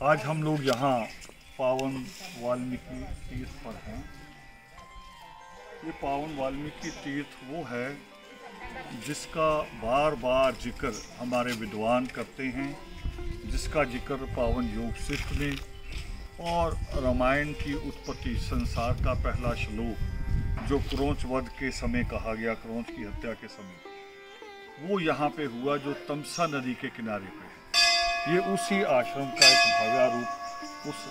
आज हम लोग यहाँ पावन वाल्मीकि तीर्थ पर हैं। ये पावन वाल्मीकि तीर्थ वो है जिसका बार बार जिक्र हमारे विद्वान करते हैं, जिसका जिक्र पावन योग सूत्र में और रामायण की उत्पत्ति, संसार का पहला श्लोक जो क्रोंच वध के समय कहा गया, क्रोंच की हत्या के समय, वो यहाँ पे हुआ जो तमसा नदी के किनारे पे है। ये उसी आश्रम का एक भाव्यारूप, उस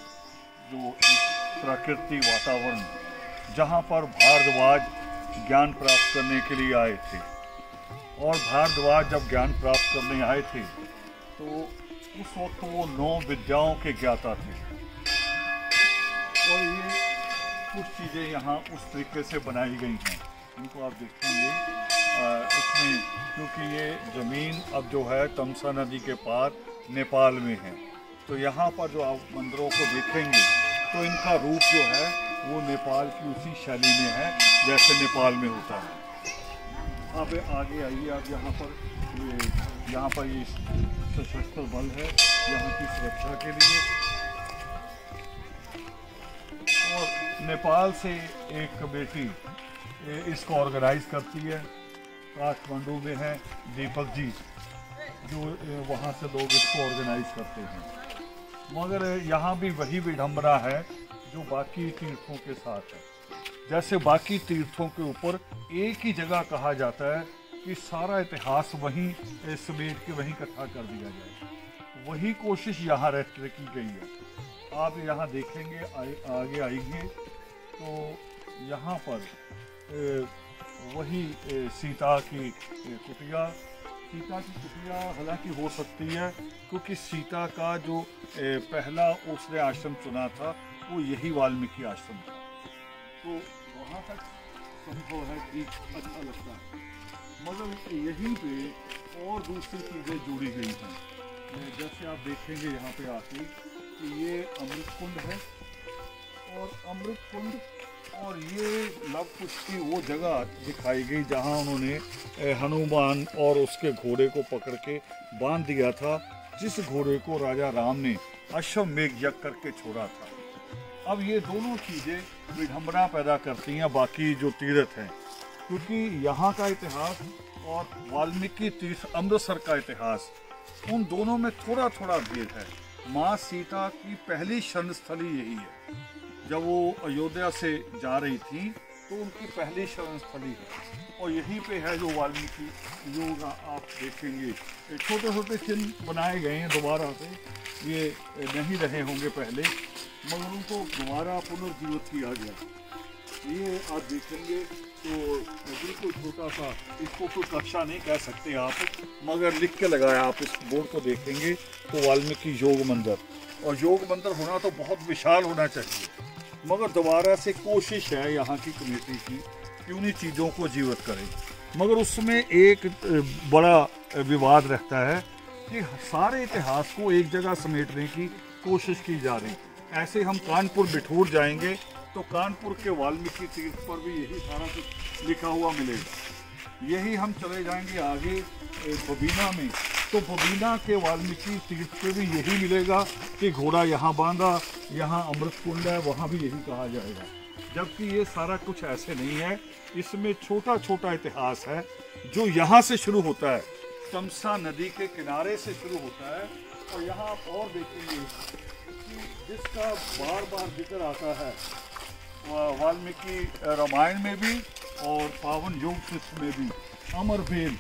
जो प्रकृति वातावरण जहाँ पर भारद्वाज ज्ञान प्राप्त करने के लिए आए थे, और भारद्वाज जब ज्ञान प्राप्त करने आए थे तो उस वक्त वो 9 विद्याओं के ज्ञाता थे। और ये कुछ चीज़ें यहाँ उस तरीके से बनाई गई हैं, इनको आप देखेंगे इसमें, क्योंकि ये ज़मीन अब जो है तमसा नदी के पार नेपाल में है। तो यहाँ पर जो आप मंदिरों को देखेंगे तो इनका रूप जो है वो नेपाल की उसी शैली में है जैसे नेपाल में होता है। अब आगे आइए आप, यहाँ पर ये सशस्त्र बल है यहाँ की सुरक्षा के लिए। और नेपाल से एक कमेटी इसको ऑर्गेनाइज करती है, काठमांडू में है दीपक जी, जो वहाँ से लोग इसको ऑर्गेनाइज करते हैं। मगर यहाँ भी वही विडंबना है जो बाकी तीर्थों के साथ है। जैसे बाकी तीर्थों के ऊपर एक ही जगह कहा जाता है कि सारा इतिहास वहीं समेट के वहीं इकट्ठा कर दिया जाए, वही कोशिश यहाँ रहते की गई है। आप यहाँ देखेंगे, आगे आएंगे तो यहाँ पर वही सीता की कुटिया हालांकि हो सकती है, क्योंकि सीता का जो पहला उसने आश्रम चुना था वो यही वाल्मीकि आश्रम था। तो वहाँ तक संभव है कि अच्छा लगता है, मगर यहीं पे और दूसरी चीज़ें जुड़ी गई हैं। जैसे आप देखेंगे यहाँ पे आके कि ये अमृत कुंड है, और अमृत कुंड और ये लव कुश की वो जगह दिखाई गई जहाँ उन्होंने हनुमान और उसके घोड़े को पकड़ के बांध दिया था, जिस घोड़े को राजा राम ने अश्वमेघ यज्ञ करके छोड़ा था। अब ये दोनों चीज़ें विडंबना पैदा करती हैं बाकी जो तीर्थ हैं, क्योंकि यहाँ का इतिहास और वाल्मीकि तीर्थ अमृतसर का इतिहास, उन दोनों में थोड़ा थोड़ा भेद है। माँ सीता की पहली शरण स्थली यही है। जब वो अयोध्या से जा रही थी तो उनकी पहली शरण स्थली है, और यहीं पे है जो वाल्मीकि योग आप देखेंगे। छोटे छोटे चिन्ह बनाए गए हैं दोबारा से, ये नहीं रहे होंगे पहले, मगर उनको दोबारा पुनर्जीवित किया गया। ये आप देखेंगे तो बिल्कुल छोटा सा, इसको कोई कक्षा नहीं कह सकते आप, मगर लिख के लगाया आप इस बोर्ड को देखेंगे तो वाल्मीकि योग मंदिर। और योग मंदिर होना तो बहुत विशाल होना चाहिए, मगर दोबारा से कोशिश है यहाँ की कमेटी की कि उन्हीं चीज़ों को जीवित करें। मगर उसमें एक बड़ा विवाद रहता है कि सारे इतिहास को एक जगह समेटने की कोशिश की जा रही है। ऐसे हम कानपुर बिठूर जाएंगे तो कानपुर के वाल्मीकि तीर्थ पर भी यही सारा कुछ लिखा हुआ मिलेगा। यही हम चले जाएंगे आगे बबीना में तो बबीना के वाल्मीकि तीर्थ पे भी यही मिलेगा कि घोड़ा यहाँ बांधा, यहाँ अमृत कुंड है, वहाँ भी यही कहा जाएगा। जबकि ये सारा कुछ ऐसे नहीं है, इसमें छोटा छोटा इतिहास है जो यहाँ से शुरू होता है, तमसा नदी के किनारे से शुरू होता है। और यहाँ आप और देखेंगे कि जिसका बार बार जिक्र आता है वाल्मीकि रामायण में भी और पावन योग सूत्र में भी, अमरबेल।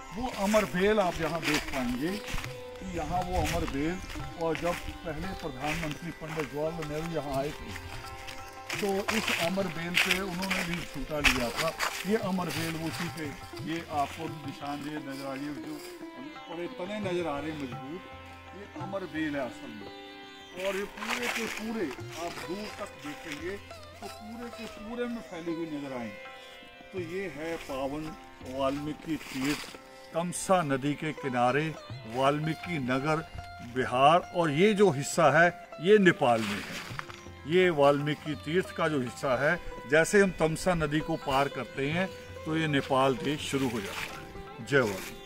वो अमरबेल आप यहाँ देख पाएंगे कि यहाँ वो अमरबेल, और जब पहले प्रधानमंत्री पंडित जवाहरलाल नेहरू यहाँ आए थे तो इस अमरबेल पे उन्होंने भी छूटा लिया था। ये अमरबेल उसी पे, ये आपको निशान ये नजर आ रही है, जो बड़े तने नजर आ रहे हैं मजबूत, ये अमरबेल है असल में। और ये पूरे के पूरे आप दूर तक देखेंगे तो पूरे के पूरे में फैली हुई नजर आएंगे। तो ये है पावन वाल्मीकि तीर्थ, तमसा नदी के किनारे, वाल्मीकि नगर, बिहार। और ये जो हिस्सा है ये नेपाल में है। ये वाल्मीकि तीर्थ का जो हिस्सा है, जैसे हम तमसा नदी को पार करते हैं तो ये नेपाल देश शुरू हो जाता है। जय वाल्मीकि।